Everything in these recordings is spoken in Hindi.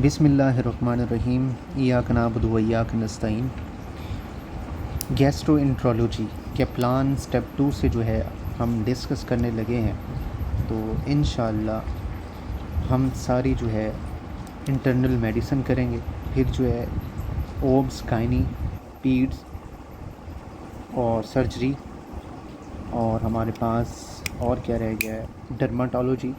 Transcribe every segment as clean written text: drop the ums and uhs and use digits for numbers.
बिस्मिल्लाहिर्रहमानिर्रहीम इय्याक नअबुदु व इय्याक नस्तईन। गैस्ट्रोएंट्रोलॉजी के प्लान स्टेप 2 से जो है हम डिस्कस करने लगे हैं। तो इंशाअल्लाह हम सारी जो है इंटरनल मेडिसिन करेंगे, फिर जो है ओब्स, गायनी, पीड्स और सर्जरी, और हमारे पास और क्या रह गया है, डर्माटोलॉजी।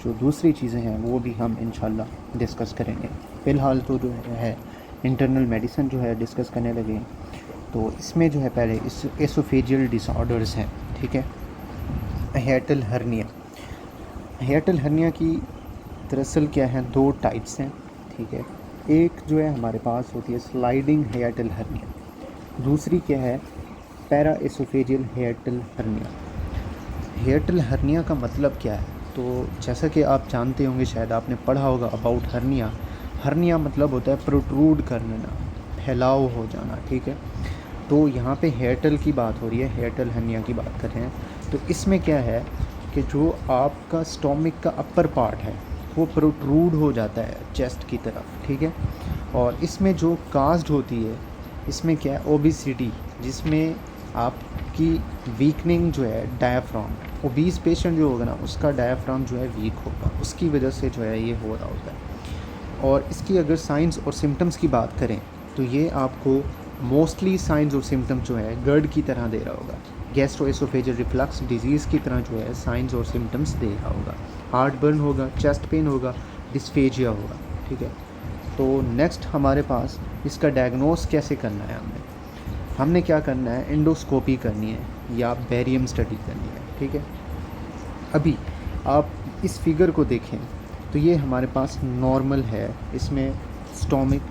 जो दूसरी चीज़ें हैं वो भी हम इंशाल्लाह डिस्कस करेंगे। फ़िलहाल तो जो है इंटरनल मेडिसिन जो है डिस्कस करने लगे हैं। तो इसमें जो है पहले एसोफेजियल डिसऑर्डर्स हैं, ठीक है। हियाटल हर्निया, हियाटल हर्निया की दरअसल क्या है, दो टाइप्स हैं, ठीक है। एक जो है हमारे पास होती है स्लाइडिंग हियाटल हर्निया, दूसरी क्या है पैरा एसोफेजियल हियाटल हर्निया। हियाटल हर्निया का मतलब क्या है, तो जैसा कि आप जानते होंगे, शायद आपने पढ़ा होगा अबाउट हर्निया। हर्निया मतलब होता है प्रोट्रूड करना, फैलाव हो जाना, ठीक है। तो यहाँ पे हियाटल की बात हो रही है, हियाटल हर्निया की बात कर रहे हैं। तो इसमें क्या है कि जो आपका स्टोमिक का अपर पार्ट है वो प्रोट्रूड हो जाता है चेस्ट की तरफ, ठीक है। और इसमें जो कास्ट होती है, इसमें क्या है ओबेसिटी, जिसमें आपकी वीकनिंग जो है डायाफ्राम, ओबीस पेशेंट जो होगा ना उसका डायाफ्राम जो है वीक होगा, उसकी वजह से जो है ये हो रहा होता है। और इसकी अगर साइंस और सिम्टम्स की बात करें तो ये आपको मोस्टली साइंस और सिम्टम्स जो है गर्ड की तरह दे रहा होगा, गैस्ट्रोएसोफेजियल रिफ्लक्स डिजीज़ की तरह जो है साइंस और सिम्टम्स दे रहा होगा। हार्ट बर्न होगा, चेस्ट पेन होगा, डिस्फेजिया होगा, ठीक है। तो नेक्स्ट हमारे पास इसका डायग्नोस कैसे करना है, हमने क्या करना है, एंडोस्कोपी करनी है या बैरियम स्टडी करनी है, ठीक है। अभी आप इस फिगर को देखें तो ये हमारे पास नॉर्मल है, इसमें स्टोमिक,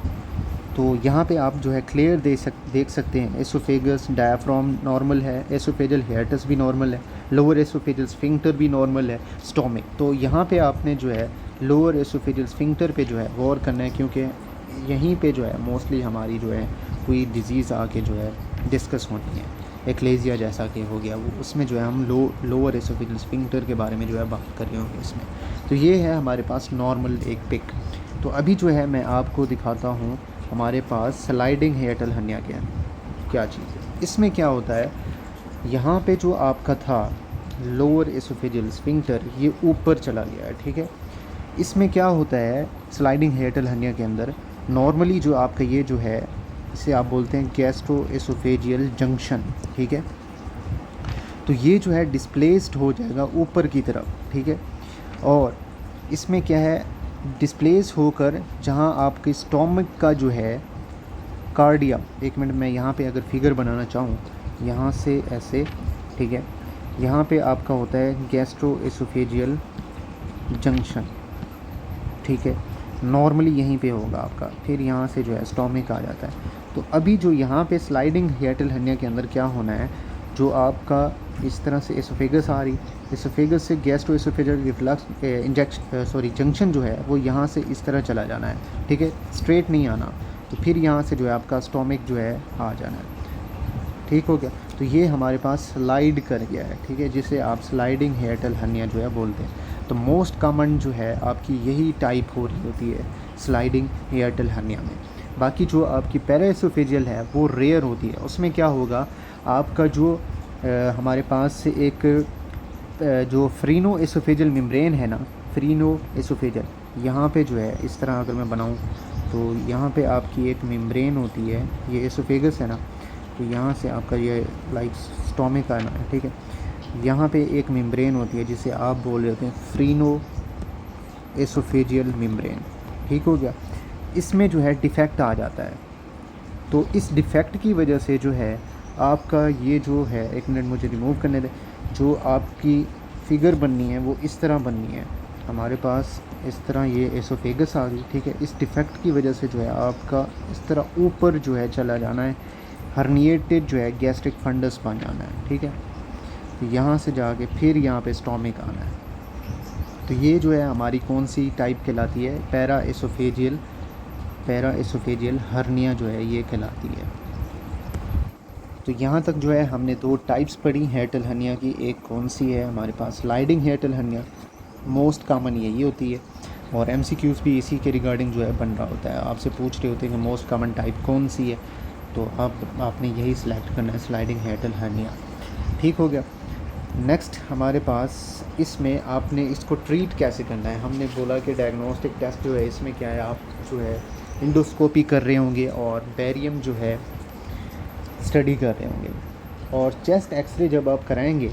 तो यहाँ पे आप जो है क्लियर देख सकते हैं एसोफेगस डायाफ्राम नॉर्मल है, एसोफेजियल हियाटस भी नॉर्मल है, लोअर एसोफेजियल स्फिंक्टर भी नॉर्मल है, स्टोमिक। तो यहाँ पे आपने जो है लोअर एसोफेजियल स्फिंक्टर पे जो है गौर करना है, क्योंकि यहीं पे जो है मोस्टली हमारी जो है कोई डिज़ीज़ आके जो है डिस्कस होनी है, एक्लेजिया जैसा कि हो गया वो, उसमें जो है हम लोअर एसोफेजियल स्फिंक्टर के बारे में जो है बात कर रहे होंगे इसमें। तो ये है हमारे पास नॉर्मल एक पिक। तो अभी जो है मैं आपको दिखाता हूँ हमारे पास स्लाइडिंग हियाटल हर्निया क्या चीज़ है। इसमें क्या होता है, यहाँ पे जो आपका था लोअर एसोफेजियल स्फिंक्टर ये ऊपर चला गया है, ठीक है। इसमें क्या होता है स्लाइडिंग हियाटल हर्निया के अंदर, नॉर्मली जो आपका ये जो है इसे आप बोलते हैं गैस्ट्रोएसोफेजियल जंक्शन, ठीक है। तो ये जो है डिस्प्लेस्ड हो जाएगा ऊपर की तरफ, ठीक है। और इसमें क्या है डिस्प्लेस होकर जहाँ आपके स्टोमक का जो है कार्डिया, एक मिनट मैं यहाँ पे अगर फिगर बनाना चाहूँ यहाँ से ऐसे, ठीक है, यहाँ पे आपका होता है गैस्ट्रोएसोफेजियल जंक्शन, ठीक है, नॉर्मली यहीं पे होगा आपका, फिर यहाँ से जो है स्टोमिक आ जाता है। तो अभी जो यहाँ पे स्लाइडिंग हियाटल हर्निया के अंदर क्या होना है, जो आपका इस तरह से एसोफेगस आ रही, एसोफेगस से गैस्ट्रोएसोफेजियल रिफ्लक्स जंक्शन जो है वो यहाँ से इस तरह चला जाना है, ठीक है, स्ट्रेट नहीं आना। तो फिर यहाँ से जो है आपका स्टोमिक जो है आ जाना है, ठीक हो गया। तो ये हमारे पास स्लाइड कर गया है, ठीक है, जिसे आप स्लाइडिंग हियाटल हर्निया जो है बोलते हैं। तो मोस्ट कॉमन जो है आपकी यही टाइप हो रही होती है स्लाइडिंग हियाटल हर्निया में। बाकी जो आपकी पैराएसोफेजियल है वो रेयर होती है, उसमें क्या होगा आपका जो हमारे पास से एक जो फ्रीनो एसोफेजियल मेम्ब्रेन है ना, फ्रीनो एसोफेजियल, यहाँ पे जो है इस तरह अगर मैं बनाऊँ तो यहाँ पे आपकी एक मेम्ब्रेन होती है, ये एसोफेगस है ना, तो यहाँ से आपका ये लाइक स्टोमिक आना है, ठीक है। यहाँ पे एक मेम्ब्रेन होती है जिसे आप बोल रहे होते हैं फ्रीनो एसोफेजियल मेम्ब्रेन, ठीक हो गया। इसमें जो है डिफेक्ट आ जाता है, तो इस डिफेक्ट की वजह से जो है आपका ये जो है, एक मिनट मुझे रिमूव करने दें, जो आपकी फिगर बननी है वो इस तरह बननी है हमारे पास, इस तरह ये एसोफेगस आ गई, ठीक है। इस डिफेक्ट की वजह से जो है आपका इस तरह ऊपर जो है चला जाना है, हर्निएटेड जो है गैस्ट्रिक फंडस बन जाना है, ठीक है। तो यहाँ से जाके फिर यहाँ पे स्टोमिक आना है। तो ये जो है हमारी कौन सी टाइप कहलाती है, पैरा एसोफेजियल हर्निया जो है ये कहलाती है। तो यहाँ तक जो है हमने दो टाइप्स पढ़ी हियाटल हर्निया की, एक कौन सी है हमारे पास स्लाइडिंग हियाटल हर्निया, मोस्ट कॉमन यही होती है। और MCQs भी इसी के रिगार्डिंग जो है बन रहा होता है। आपसे पूछ रहे होते हैं कि मोस्ट कॉमन टाइप कौन सी है, तो आपने यही सिलेक्ट करना है, स्लाइडिंग हियाटल हर्निया। ठीक हो गया। नेक्स्ट हमारे पास इसमें आपने इसको ट्रीट कैसे करना है। हमने बोला कि डायग्नोस्टिक टेस्ट जो है इसमें क्या है, आप जो है इंडोस्कोपी कर रहे होंगे और बैरियम जो है स्टडी कर रहे होंगे, और चेस्ट एक्सरे जब आप कराएंगे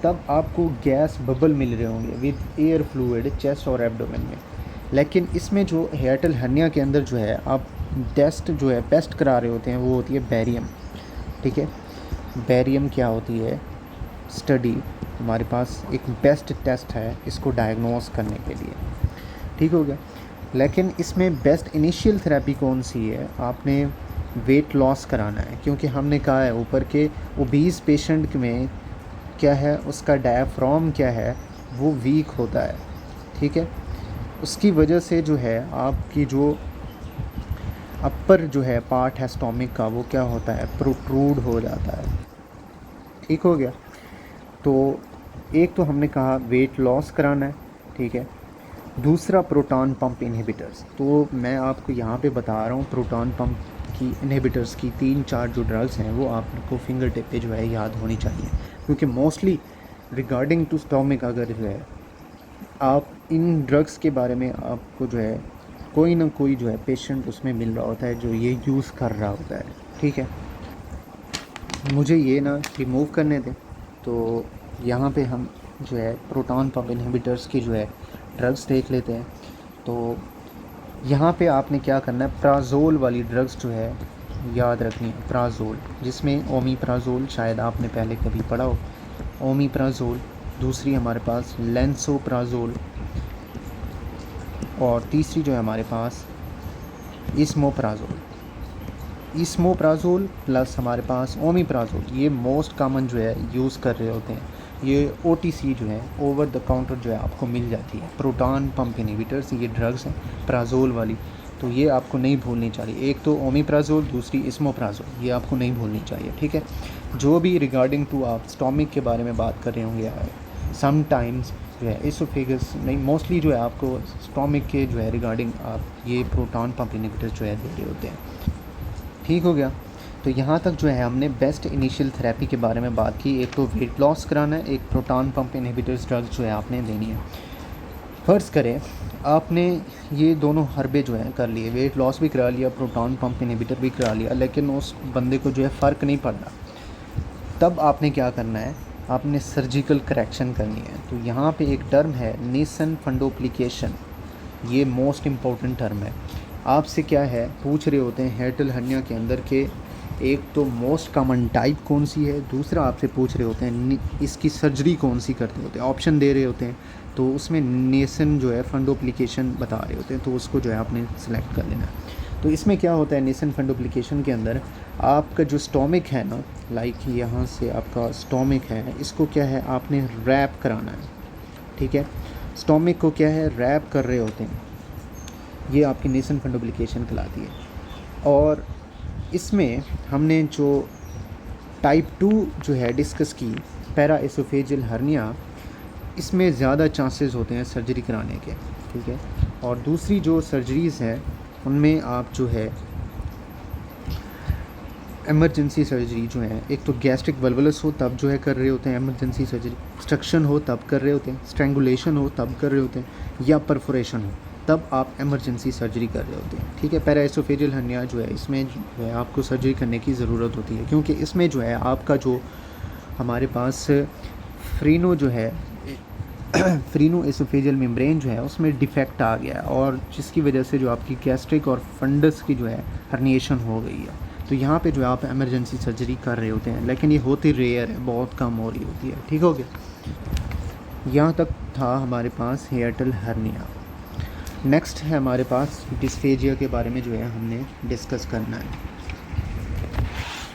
तब आपको गैस बबल मिल रहे होंगे विद एयर फ्लूइड चेस्ट और एब्डोमेन में। लेकिन इसमें जो हियाटल हर्निया के अंदर जो है आप टेस्ट जो है पेस्ट करा रहे होते हैं वो होती है बैरियम। ठीक है, बैरियम क्या होती है स्टडी, हमारे पास एक बेस्ट टेस्ट है इसको डायग्नोस करने के लिए। ठीक हो गया। लेकिन इसमें बेस्ट इनिशियल थेरेपी कौन सी है, आपने वेट लॉस कराना है, क्योंकि हमने कहा है ऊपर के ओबीस पेशेंट में क्या है, उसका डायाफ्राम क्या है वो वीक होता है। ठीक है, उसकी वजह से जो है आपकी जो अपर जो है पार्ट है स्टोमिक का वो क्या होता है, प्रोट्रूड हो जाता है। ठीक हो गया। तो एक तो हमने कहा वेट लॉस कराना है। ठीक है, दूसरा प्रोटॉन पंप इनहिबिटर्स। तो मैं आपको यहाँ पे बता रहा हूँ प्रोटॉन पंप की इनहिबिटर्स की 3-4 जो ड्रग्स हैं वो आपको फिंगर टिप पे जो है याद होनी चाहिए, क्योंकि मोस्टली रिगार्डिंग टू स्टोमिक अगर जो है आप इन ड्रग्स के बारे में आपको जो है कोई ना कोई जो है पेशेंट उसमें मिल रहा होता है जो ये यूज़ कर रहा होता है। ठीक है, मुझे ये ना रिमूव करने दें। तो यहाँ पे हम जो है प्रोटॉन पंप इनहिबिटर्स की जो है ड्रग्स देख लेते हैं। तो यहाँ पे आपने क्या करना है, प्राजोल वाली ड्रग्स जो है याद रखनी है, प्राजोल, जिसमें ओमीप्राजोल शायद आपने पहले कभी पढ़ा हो, ओमीप्राजोल। दूसरी हमारे पास लेंसोप्राजोल, और तीसरी जो है हमारे पास इसमोप्राजोल प्लस हमारे पास ओमीप्राजोल। ये मोस्ट कॉमन जो है यूज़ कर रहे होते हैं। ये OTC जो है ओवर द काउंटर जो है आपको मिल जाती है। प्रोटॉन पंप इनहिबिटर्स ये ड्रग्स हैं प्राजोल वाली, तो ये आपको नहीं भूलनी चाहिए। एक तो ओमीप्राजोल, दूसरी इसमोप्राजोल, ये आपको नहीं भूलनी चाहिए। ठीक है, जो भी रिगार्डिंग टू आप स्टोमिक के बारे में बात कर रहे होंगे, समटाइम्स जो है इसोफेगस नहीं, मोस्टली जो है आपको स्टोमिक के जो है रिगार्डिंग आप ये प्रोटॉन पंप इनहिबिटर्स जो है दे रहे होते हैं। ठीक हो गया। तो यहाँ तक जो है हमने बेस्ट इनिशियल थेरेपी के बारे में बात की। एक तो वेट लॉस कराना है, एक प्रोटॉन पंप इनहिबिटर्स ड्रग्स जो है आपने देनी है। फ़र्ज़ करें आपने ये दोनों हरबे जो है कर लिए, वेट लॉस भी करा लिया, प्रोटॉन पंप इनहिबिटर भी करा लिया, लेकिन उस बंदे को जो है फ़र्क नहीं पड़ रहा, तब आपने क्या करना है, आपने सर्जिकल करेक्शन करनी है। तो यहाँ पे एक टर्म है नेसन फंडोप्लिकेशन, ये मोस्ट इम्पोर्टेंट टर्म है। आपसे क्या है पूछ रहे होते हैं हियाटल हर्निया के अंदर के एक तो मोस्ट कॉमन टाइप कौन सी है, दूसरा आपसे पूछ रहे होते हैं इसकी सर्जरी कौन सी करते होते हैं, ऑप्शन दे रहे होते हैं। तो उसमें नेसन जो है फंडोप्लिकेशन बता रहे होते हैं, तो उसको जो है आपने सेलेक्ट कर लेना है। तो इसमें क्या होता है नेसन फंडोप्लिकेशन के अंदर आपका जो स्टोमिक है ना, लाइक यहाँ से आपका स्टोमिक है, इसको क्या है आपने रैप कराना है। ठीक है, स्टोमिक को क्या है रैप कर रहे होते हैं, ये आपकी नेसन फंडोप्लिकेशन कहलाती है। और इसमें हमने जो टाइप 2 जो है डिस्कस की पैरा एसोफेजियल हर्निया, इसमें ज़्यादा चांसेस होते हैं सर्जरी कराने के। ठीक है, और दूसरी जो सर्जरीज़ हैं उनमें आप जो है एमरजेंसी सर्जरी जो है, एक तो गैस्ट्रिक वल्वुलस हो तब जो है कर रहे होते हैं एमरजेंसी सर्जरी, स्ट्रक्शन हो तब कर रहे होते हैं, स्ट्रैंगुलेशन हो तब कर रहे होते हैं, या परफोरेशन हो तब आप एमरजेंसी सर्जरी कर रहे होते हैं। ठीक है, पैरा एसोफेजियल हर्निया जो है इसमें जो है आपको सर्जरी करने की ज़रूरत होती है, क्योंकि इसमें जो है आपका जो हमारे पास फ्रीनो जो है फ्रीनो एसोफेजियल मेम्ब्रेन जो है उसमें डिफेक्ट आ गया है, और जिसकी वजह से जो आपकी गैस्ट्रिक और फंडस की जो है हर्निएशन हो गई है। तो यहाँ पे जो है आप एमरजेंसी सर्जरी कर रहे होते हैं, लेकिन ये होती रेयर है, बहुत कम हो रही होती है। ठीक हो गया, यहाँ तक था हमारे पास हियाटल हर्निया। नेक्स्ट है हमारे पास डिस्फेजिया के बारे में जो है हमने डिस्कस करना है।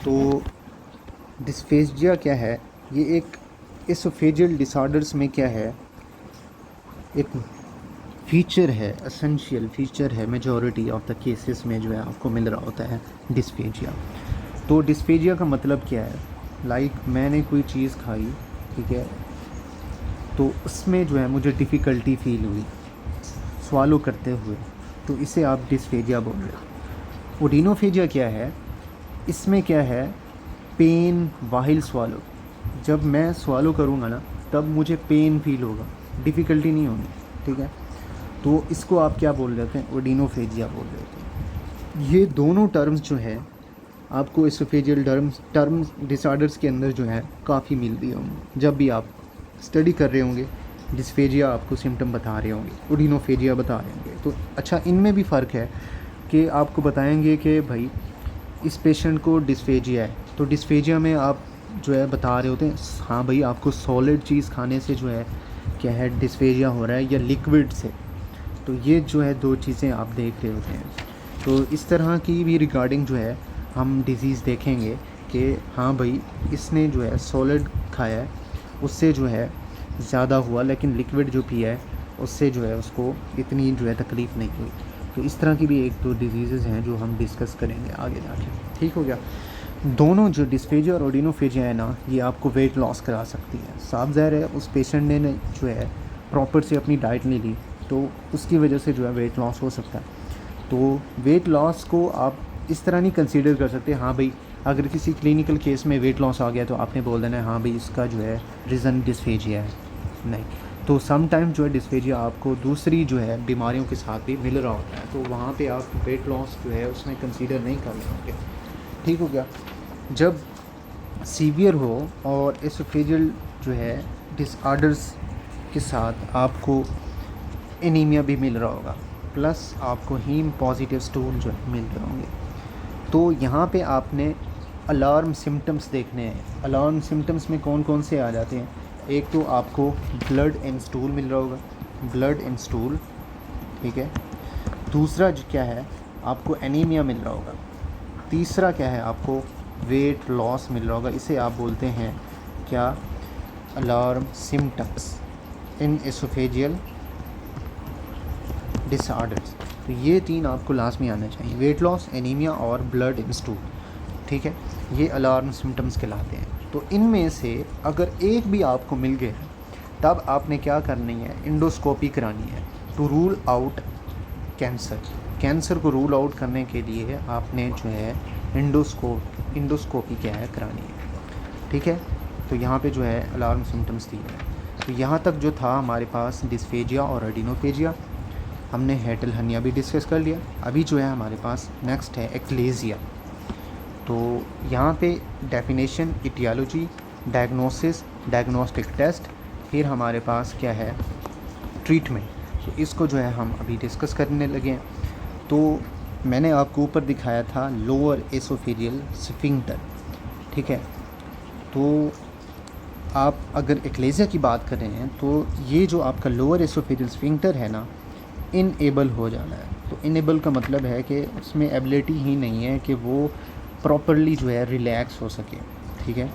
तो डिस्फेजिया क्या है, ये एक एसोफेजियल डिसऑर्डर्स में क्या है, एक फीचर है, एसेंशियल फीचर है, मेजॉरिटी ऑफ द केसेस में जो है आपको मिल रहा होता है डिस्फेजिया। तो डिस्फेजिया का मतलब क्या है, लाइक मैंने कोई चीज़ खाई, ठीक है, तो उसमें जो है मुझे डिफ़िकल्टी फील हुई, स्वालो करते हुए, तो इसे आप डिस्फेजिया बोल रहे हो। ओडिनोफेजिया क्या है, इसमें क्या है, पेन वाहिल स्वालो, जब मैं स्वालो करूँगा ना तब मुझे पेन फील होगा, डिफ़िकल्टी नहीं होगी, ठीक है। तो इसको आप क्या बोल रहे हैं, ओडिनोफेजिया बोल रहे हैं। ये दोनों टर्म्स जो है आपको एसोफेजियल टर्म्स डिसऑर्डर्स के अंदर जो है काफ़ी मिलती होंगी। जब भी आप स्टडी कर रहे होंगे, डिस्फेजिया आपको सिम्टम बता रहे होंगे, ओडिनोफेजिया बता रहे होंगे, तो अच्छा इनमें भी फ़र्क है कि आपको बताएंगे कि भाई इस पेशेंट को डिस्फेजिया है, तो डिस्फेजिया में आप जो है बता रहे होते हैं हाँ भाई आपको सॉलिड चीज़ खाने से जो है क्या है डिस्फेजिया हो रहा है या लिक्विड से। तो ये जो है दो चीज़ें आप देख रहे होते हैं। तो इस तरह की भी रिगार्डिंग जो है हम डिज़ीज़ देखेंगे कि हाँ भाई इसने जो है सॉलिड खाया है उससे जो है ज़्यादा हुआ, लेकिन लिक्विड जो पिया है उससे जो है उसको इतनी जो है तकलीफ़ नहीं हुई। तो इस तरह की भी एक दो डिजीज़ हैं जो हम डिस्कस करेंगे आगे जाके, ठीक हो गया। दोनों जो डिस्फेजिया और ओडिनोफेजिया है ना, ये आपको वेट लॉस करा सकती है। साफ ज़ाहिर है उस पेशेंट ने जो है प्रॉपर से अपनी डाइट नहीं ली, तो उसकी वजह से जो है वेट लॉस हो सकता है। तो वेट लॉस को आप इस तरह नहीं कंसीडर कर सकते, हाँ भाई अगर किसी क्लिनिकल केस में वेट लॉस आ गया तो आपने बोल देना है हाँ भाई इसका जो है रीज़न डिस्फेजिया है, नहीं। तो सम टाइम जो है डिस्फेजिया आपको दूसरी जो है बीमारियों के साथ भी मिल रहा होता है, तो वहाँ पे आप वेट लॉस जो है उसमें कंसीडर नहीं कर रहे होंगे, ठीक हो गया। जब सीवियर हो और एसोफेजियल जो है डिसऑर्डर्स के साथ आपको एनीमिया भी मिल रहा होगा, प्लस आपको हीम पॉजिटिव स्टूल जो है मिल रहे होंगे, तो यहाँ पे आपने अलार्म सिम्टम्स देखने हैं। अलार्म सिम्टम्स में कौन कौन से आ जाते हैं, एक तो आपको ब्लड एंड स्टूल मिल रहा होगा, ब्लड एंड स्टूल, ठीक है। दूसरा जो क्या है आपको एनीमिया मिल रहा होगा। तीसरा क्या है आपको वेट लॉस मिल रहा होगा, इसे आप बोलते हैं क्या, अलार्म सिम्टम्स इन एसोफेजियल डिसऑर्डर्स। तो ये तीन आपको लाजमी आने चाहिए, वेट लॉस, एनीमिया और ब्लड इन स्टूल, ठीक है। ये अलार्म सिम्टम्स कहलाते हैं। तो इनमें से अगर एक भी आपको मिल गया तब आपने क्या करनी है, इंडोस्कोपी करानी है to rule out cancer. Cancer को रूल आउट करने के लिए आपने जो है इंडोस्कोपी क्या है करानी है, ठीक है। तो यहाँ पे जो है अलार्म सिम्टम्स दिए हैं। तो यहाँ तक जो था हमारे पास डिस्फेजिया और ओडिनोफेजिया, हमने हेटल हनिया भी डिस्कस कर लिया। अभी जो है हमारे पास नेक्स्ट है एक्लेजिया। तो यहाँ पे definition, aetiology, diagnosis, diagnostic test, फिर हमारे पास क्या है ट्रीटमेंट। तो इसको जो है हम अभी डिस्कस करने लगे हैं। तो मैंने आपको ऊपर दिखाया था लोअर एसोफेजियल स्फिंक्टर, ठीक है। तो आप अगर एक्लेजिया की बात कर रहे हैं तो ये जो आपका लोअर एसोफेजियल स्फिंक्टर है ना, इनेबल हो जाना है। तो इनेबल का मतलब है कि उसमें एबिलिटी ही नहीं है कि वो प्रॉपरली जो है रिलैक्स हो सके, ठीक है।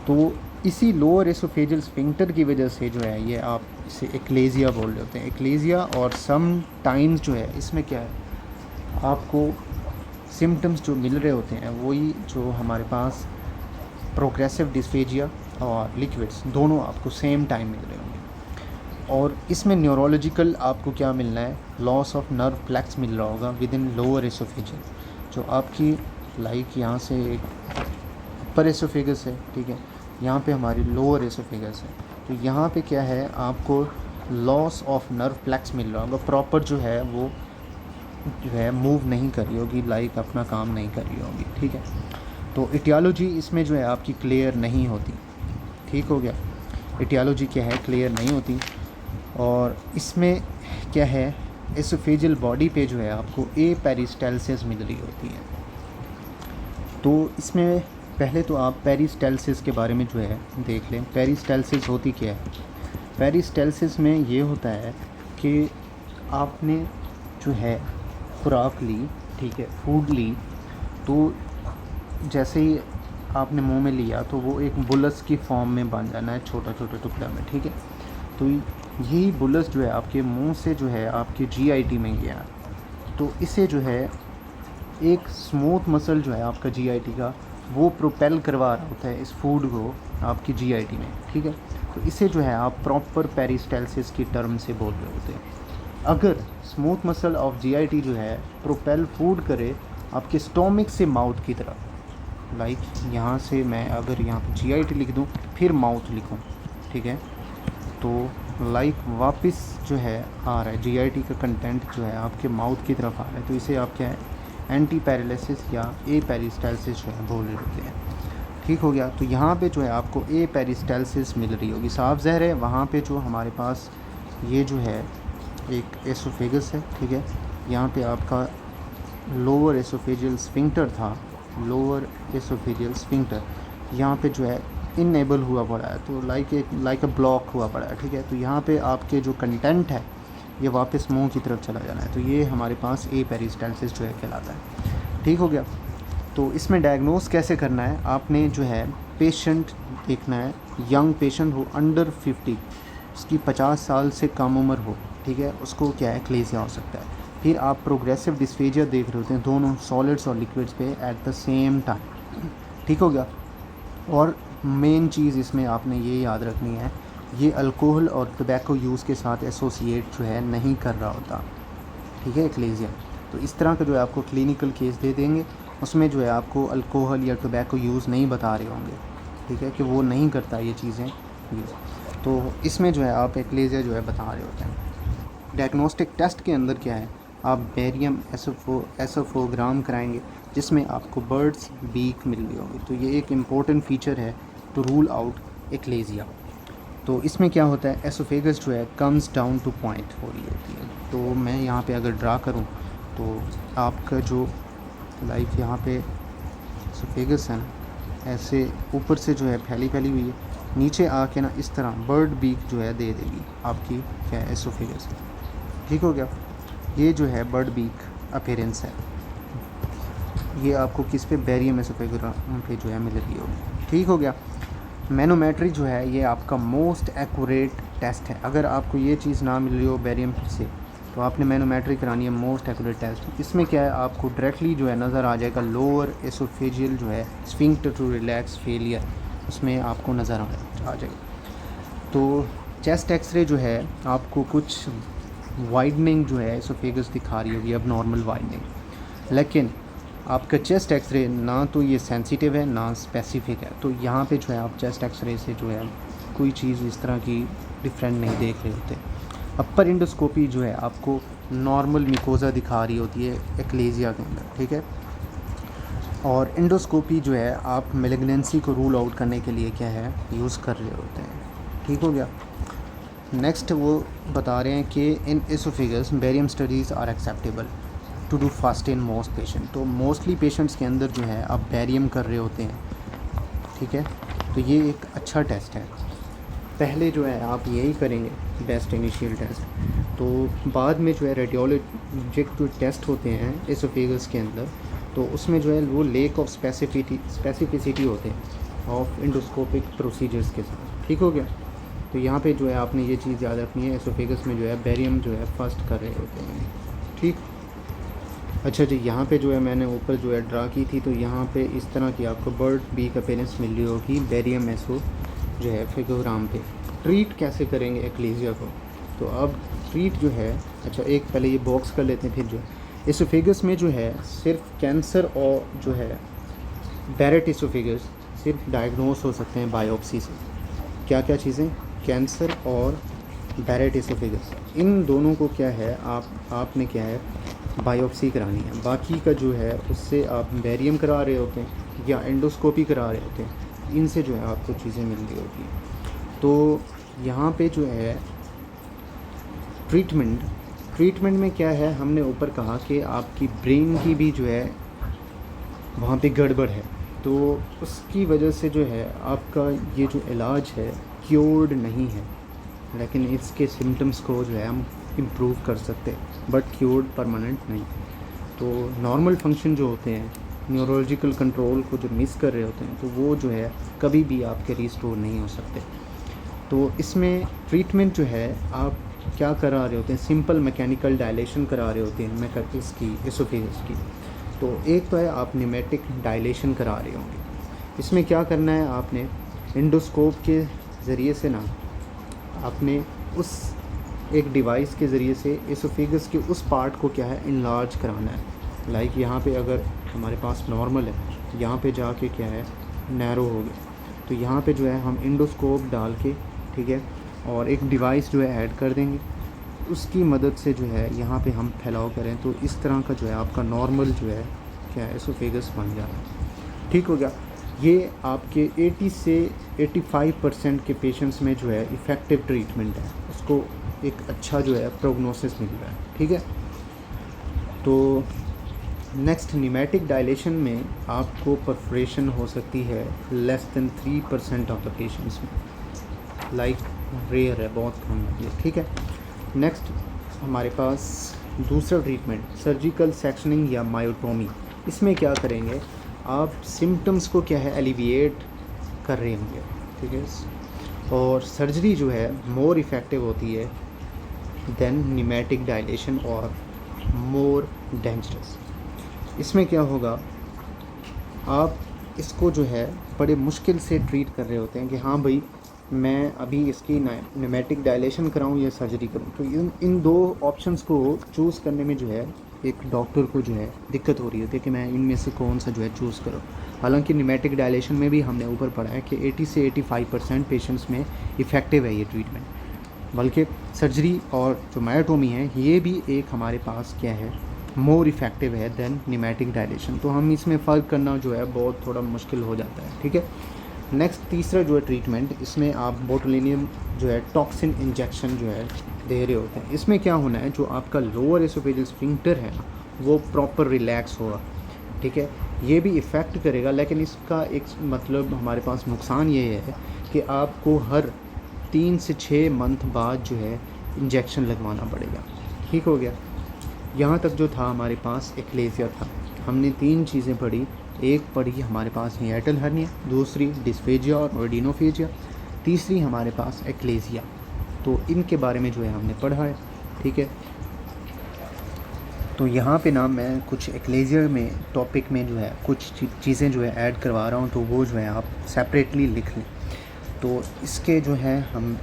तो इसी लोअर एसोफेजियल स्फिंक्टर की वजह से जो है ये आप इसे एक्लेजिया बोल रहे होते हैं, एक्लेजिया। और सम टाइम्स जो है इसमें क्या है आपको सिम्टम्स जो मिल रहे होते हैं वही जो हमारे पास प्रोग्रेसिव डिस्फेजिया और लिक्विड्स दोनों आपको सेम टाइम मिल रहे होंगे। और इसमें न्यूरोलॉजिकल आपको क्या मिलना है, लॉस ऑफ नर्व प्लेक्स मिल रहा होगा विद इन लोअर एसोफेजियल, जो आपकी लाइक यहाँ से एक अपर एसोफेगस है, ठीक है, यहाँ पे हमारी लोअर एसोफेगस है। तो यहाँ पे क्या है आपको लॉस ऑफ नर्व प्लेक्स मिल रहा होगा, प्रॉपर जो है वो जो है मूव नहीं कर रही होगी, लाइक अपना काम नहीं कर रही होगी, ठीक है। तो इटियोलॉजी इसमें जो है आपकी क्लियर नहीं होती, ठीक हो गया। इटियोलॉजी क्या है, क्लियर नहीं होती। और इसमें क्या है एसोफेजियल बॉडी पे जो है आपको ए पेरिस्टाल्सिस मिल रही होती है। तो इसमें पहले तो आप पेरिस्टाल्सिस के बारे में जो है देख लें। पेरिस्टाल्सिस होती क्या है, पेरिस्टाल्सिस में ये होता है कि आपने जो है खुराक ली, ठीक है, फूड ली, तो जैसे ही आपने मुंह में लिया तो वो एक बुलस की फॉर्म में बन जाना है, छोटा छोटा टुकड़ा में, ठीक है। तो यही बुलस जो है आपके मुंह से जो है आपके जीआईटी में गया, तो इसे जो है एक स्मूथ मसल जो है आपका जीआईटी का वो प्रोपेल करवा रहा होता है इस फूड को आपकी जीआईटी में, ठीक है। तो इसे जो है आप प्रॉपर पेरिस्टाल्सिस की टर्म से बोल रहे होते हैं। अगर स्मूथ मसल ऑफ जीआईटी जो है प्रोपेल फूड करे आपके स्टोमिक से माउथ की तरफ, लाइक यहाँ से मैं अगर यहाँ पर जीआईटी लिख दूँ फिर माउथ लिखूँ, ठीक है, तो लाइक वापस जो है आ रहा है जीआईटी का कंटेंट जो है आपके माउथ की तरफ आ रहा है, तो इसे आप क्या है एंटी पैरालिसिस या ए पेरिस्टालसिस जो है बोल रहे होते हैं। ठीक हो गया। तो यहाँ पे जो है आपको ए पेरिस्टालसिस मिल रही होगी, साफ ज़हर है। वहाँ पे जो हमारे पास ये जो है एक एसोफेगस है, ठीक है, यहाँ पे आपका लोअर एसोफेजियल स्फिंक्टर था, लोअर एसोफेजियल स्फिंक्टर यहाँ पे जो है इनेबल हुआ पड़ा है, तो लाइक अ ब्लॉक हुआ पड़ा है, ठीक है। तो यहाँ पे आपके जो कंटेंट है ये वापस मुंह की तरफ चला जाना है, तो ये हमारे पास ए पेरिस्टालसिस जो है कहलाता है। ठीक हो गया। तो इसमें डायग्नोस कैसे करना है, आपने जो है पेशेंट देखना है, यंग पेशेंट हो अंडर 50, उसकी 50 साल से कम उम्र हो, ठीक है, उसको क्या है एक्लेसिया हो सकता है। फिर आप प्रोग्रेसिव डिस्फेजिया देख रहे होते हैं दोनों सॉलिड्स और लिक्विड्स पे एट द सेम टाइम। ठीक हो गया। और मेन चीज़ इसमें आपने ये याद रखनी है, ये अल्कोहल और टोबैको यूज़ के साथ एसोसिएट जो है नहीं कर रहा होता, ठीक है, एक्लेसिया। तो इस तरह का जो है आपको क्लिनिकल केस दे देंगे, उसमें जो है आपको अल्कोहल या टोबैको यूज़ नहीं बता रहे होंगे, ठीक है, कि वो नहीं करता ये चीज़ें यूज़, तो इसमें जो है आप एक्लेसिया जो है बता रहे होते हैं। डायग्नोस्टिक टेस्ट के अंदर क्या है, आप बेरियम एसोफोग्राम कराएंगे जिसमें आपको बर्ड्स बीक मिल रही होगी, तो ये एक इम्पॉर्टेंट फ़ीचर है टू रूल आउट एक्लेसिया। तो इसमें क्या होता है, एसोफेगस जो है कम्स डाउन टू पॉइंट हो रही होती है। तो मैं यहाँ पे अगर ड्रा करूँ तो आपका जो लाइक यहाँ पे एसोफेगस है ना, ऐसे ऊपर से जो है फैली हुई है, नीचे आके ना इस तरह बर्ड बीक जो है दे देगी आपकी क्या है एसोफेगस। ठीक हो गया। ये जो है बर्ड बीक अपीयरेंस है, ये आपको किस पे, बेरियम एसोफेगोग्राम पे जो है मिल रही होगी। ठीक हो गया। मैनोमेट्री जो है ये आपका मोस्ट एक्यूरेट टेस्ट है। अगर आपको ये चीज़ ना मिल रही हो बेरियम से, तो आपने मैनोमेट्री करानी है, मोस्ट एक्यूरेट टेस्ट। इसमें क्या है, आपको डायरेक्टली जो है नज़र आ जाएगा लोअर एसोफेजियल जो है स्फिंक्टर टू रिलैक्स फेलियर, उसमें आपको नज़र आ जाएगा। तो चेस्ट एक्सरे जो है आपको कुछ वाइडनिंग जो है एसोफेगस दिखा रही होगी, अब नॉर्मल वाइडनिंग, लेकिन आपका चेस्ट एक्सरे ना तो ये सेंसिटिव है ना स्पेसिफिक है। तो यहाँ पे जो है आप चेस्ट एक्सरे से जो है कोई चीज़ इस तरह की डिफरेंट नहीं देख रहे होते। अपर इंडोस्कोपी जो है आपको नॉर्मल मिकोज़ा दिखा रही होती है एक्लेसिया के अंदर, ठीक है। और इंडोस्कोपी जो है आप मेलिग्नेंसी को रूल आउट करने के लिए क्या है यूज़ कर रहे होते हैं। ठीक हो गया। नेक्स्ट वो बता रहे हैं कि in oesophagus barium studies are acceptable to do fast in most patient. तो मोस्टली पेशेंट्स के अंदर जो है आप बेरियम कर रहे होते हैं, ठीक है। तो ये एक अच्छा टेस्ट है। पहले जो है आप यही करेंगे बेस्ट इनिशियल टेस्ट, तो बाद में जो है रेडियोलॉजिक जो टेस्ट होते हैं एसोफेगस के अंदर, तो उसमें जो है वो लेक ऑफ स्पेसिफिसिटी होते हैं ऑफ इंडोस्कोपिक प्रोसीजर्स के साथ। ठीक हो गया। तो यहाँ पे जो है आपने ये चीज़ याद रखनी है, एसोफेगस में जो है बेरियम जो है फर्स्ट कर रहे होते हैं। ठीक। अच्छा जी, यहाँ पे जो है मैंने ऊपर जो है ड्रा की थी, तो यहाँ पे इस तरह की आपको बर्ड बीक अपीयरेंस मिल रही होगी बेरियम एसो जो है फेगोग्राम पे। ट्रीट कैसे करेंगे एक्लेसिया को, तो अब ट्रीट जो है, अच्छा एक पहले ये बॉक्स कर लेते हैं, फिर जो है एसोफेगस में जो है सिर्फ कैंसर और जो है बैरेट एसोफेगस सिर्फ डायग्नोस हो सकते हैं बायोप्सी से। क्या क्या चीज़ें, कैंसर और बैरेट एसोफेगस, इन दोनों को क्या है आपने क्या है बायोप्सी करानी है। बाकी का जो है उससे आप बेरियम करा रहे होते हैं या एंडोस्कोपी करा रहे होते हैं, इनसे जो है आपको चीज़ें मिल रही होगी। तो यहाँ पे जो है ट्रीटमेंट में क्या है, हमने ऊपर कहा कि आपकी ब्रेन की भी जो है वहाँ पे गड़बड़ है, तो उसकी वजह से जो है आपका ये जो इलाज है क्योर्ड नहीं है, लेकिन इसके सिम्टम्स को जो है हम इम्प्रूव कर सकते हैं, बट क्योर्ड परमानेंट नहीं। तो नॉर्मल फंक्शन जो होते हैं, न्यूरोलॉजिकल कंट्रोल को जो मिस कर रहे होते हैं, तो वो जो है कभी भी आपके रिस्टोर नहीं हो सकते। तो इसमें ट्रीटमेंट जो है आप क्या करा रहे होते हैं, सिंपल मैकेनिकल डायलेशन करा रहे होते हैं मैकेनिक्स की, एसोफेगस की। तो एक तो है आप न्यूमेटिक डायलेशन करा रहे होंगे। इसमें क्या करना है, आपने इंडोस्कोप के ज़रिए से ना आपने उस एक डिवाइस के ज़रिए से एसोफेगस के उस पार्ट को क्या है इनलार्ज कराना है। लाइक यहाँ पे अगर हमारे पास नॉर्मल है, यहाँ पे जाके क्या है नैरो हो गया, तो यहाँ पे जो है हम इंडोस्कोप डाल के, ठीक है, और एक डिवाइस जो है ऐड कर देंगे, उसकी मदद से जो है यहाँ पे हम फैलाव करें तो इस तरह का जो है आपका नॉर्मल जो है क्या है एसोफेगस बन जाए। ठीक हो गया। ये आपके 80 से 85% के पेशेंट्स में जो है इफ़ेक्टिव ट्रीटमेंट है, उसको एक अच्छा जो है प्रोग्नोसिस मिल रहा है। ठीक है। तो नेक्स्ट न्यूमेटिक डायलेशन में आपको परफोरेशन हो सकती है less than 3% of the patients में, लाइक रेयर है, बहुत कम है। ठीक है। नेक्स्ट हमारे पास दूसरा ट्रीटमेंट सर्जिकल सेक्शनिंग या मायोटोमी। इसमें क्या करेंगे, आप सिम्टम्स को क्या है एलिविएट कर रहे होंगे। ठीक है। और सर्जरी जो है मोर इफ़ेक्टिव होती है देन न्यूमेटिक डायलेशन और मोर डेंजरस। इसमें क्या होगा, आप इसको जो है बड़े मुश्किल से ट्रीट कर रहे होते हैं कि हाँ भाई मैं अभी इसकी न्यूमेटिक डायलेशन कराऊं या सर्जरी करूं। तो इन दो ऑप्शंस को चूज़ करने में जो है एक डॉक्टर को जो है दिक्कत हो रही होती है कि मैं इनमें से कौन सा जो है चूज़ करूं। हालांकि न्यूमेटिक डायलेशन में भी हमने ऊपर पढ़ा है कि 80 से 85% पेशेंट्स में इफ़ेक्टिव है ये ट्रीटमेंट, बल्कि सर्जरी और जो मायोटोमी है ये भी एक हमारे पास क्या है मोर इफ़ेक्टिव है देन न्यूमेटिक डायलेशन। तो हम इसमें फ़र्क करना जो है बहुत थोड़ा मुश्किल हो जाता है। ठीक है। नेक्स्ट तीसरा जो है ट्रीटमेंट, इसमें आप बोटुलिनियम जो है टॉक्सिन इंजेक्शन जो है दे रहे होते हैं। इसमें क्या होना है, जो आपका लोअर एसोफेजियल स्फिंक्टर है वो प्रॉपर रिलैक्स होगा। ठीक है। ये भी इफ़ेक्ट करेगा, लेकिन इसका एक मतलब हमारे पास नुकसान ये है कि आपको हर 3 से 6 मंथ बाद जो है इंजेक्शन लगवाना पड़ेगा। ठीक हो गया। यहाँ तक जो था हमारे पास एक्लेजिया था। हमने 3 चीज़ें पढ़ी। एक पढ़ी हमारे पास हिएटल हर्निया, दूसरी डिस्फेजिया और एडिनोफेजिया, तीसरी हमारे पास एक्लेजिया। तो इनके बारे में जो है हमने पढ़ा है। ठीक है। तो यहाँ पे ना मैं कुछ एक्लेजिया में टॉपिक में जो है कुछ चीज़ें जो है ऐड करवा रहा हूँ, तो वो जो है आप सेपरेटली लिख लें। तो इसके जो है हम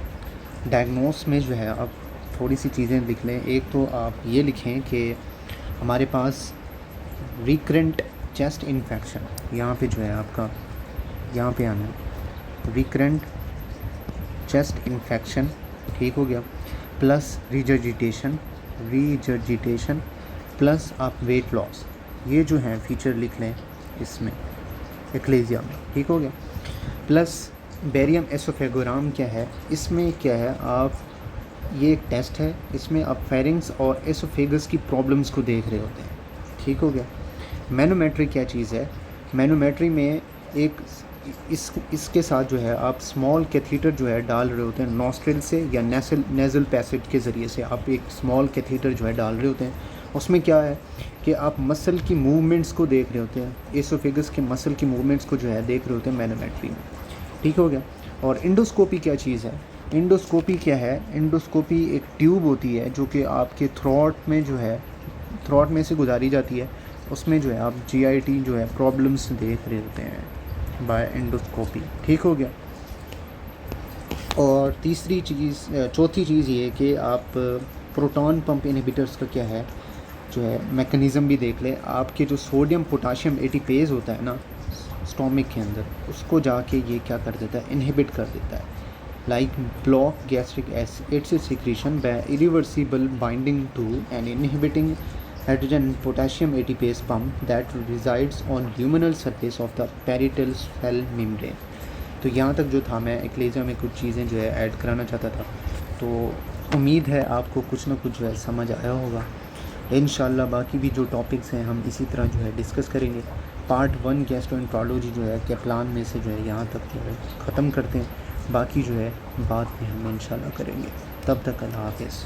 डायग्नोस में जो है आप थोड़ी सी चीज़ें लिख लें। एक तो आप ये लिखें कि हमारे पास रिकरेंट चेस्ट इन्फेक्शन, यहाँ पे जो है आपका यहाँ पे आना है रिकरेंट चेस्ट इन्फेक्शन। ठीक हो गया। प्लस रिजर्जिटेशन प्लस आप वेट लॉस, ये जो है फीचर लिख लें इसमें एक्लेजिया में। ठीक हो गया। प्लस बेरियम एसोफेगोग्राम क्या है, इसमें क्या है आप ये एक टेस्ट है, इसमें आप फेरिंग्स और एसोफेगस की प्रॉब्लम्स को देख रहे होते हैं। ठीक हो गया। मैनोमेट्री क्या चीज़ है, मैनोमेट्री में एक इसके साथ जो है आप स्मॉल कैथीटर जो है डाल रहे होते हैं नॉस्ट्रिल से या नेज़ल पैसेज के ज़रिए से आप एक स्मॉल कैथीटर जो है डाल रहे होते हैं। उसमें क्या है कि आप मसल की मूवमेंट्स को देख रहे होते हैं, एसोफेगस के मसल की मूवमेंट्स को जो है देख रहे होते हैं मैनोमेट्री में। ठीक हो गया। और इंडोस्कोपी क्या चीज़ है, इंडोस्कोपी क्या है, इंडोस्कोपी एक ट्यूब होती है जो कि आपके थ्रॉट में जो है थ्रॉट में से गुजारी जाती है, उसमें जो है आप जीआईटी जो है प्रॉब्लम्स देख रहे होते हैं बाय इंडोस्कोपी। ठीक हो गया। और चौथी चीज़ ये कि आप प्रोटॉन पंप इनहिबिटर्स का क्या है जो है मैकेनिज़्म भी देख लें। आपके जो सोडियम पोटाशियम एटीपेज होता है ना स्टोमिक के अंदर, उसको जाके ये क्या कर देता है इनहिबिट कर देता है, like block gastric acid secretion by irreversible binding to and inhibiting hydrogen and potassium ATPase pump that resides on luminal surface of the parietal cell membrane। तो यहाँ तक जो था मैं एक्लेजिया में कुछ चीज़ें जो है ऐड कराना चाहता था। तो उम्मीद है आपको कुछ ना कुछ जो है समझ आया होगा। इंशाल्लाह बाकी भी जो टॉपिक्स हैं हम इसी तरह जो है डिस्कस करेंगे। पार्ट 1 गैस्ट्रोएंट्रोलॉजी जो है कैप्लान में से जो है यहाँ तक जो है ख़त्म करते हैं, बाकी जो है बाद में हम इंशाल्लाह करेंगे। तब तक अल्लाह हाफ़िज़।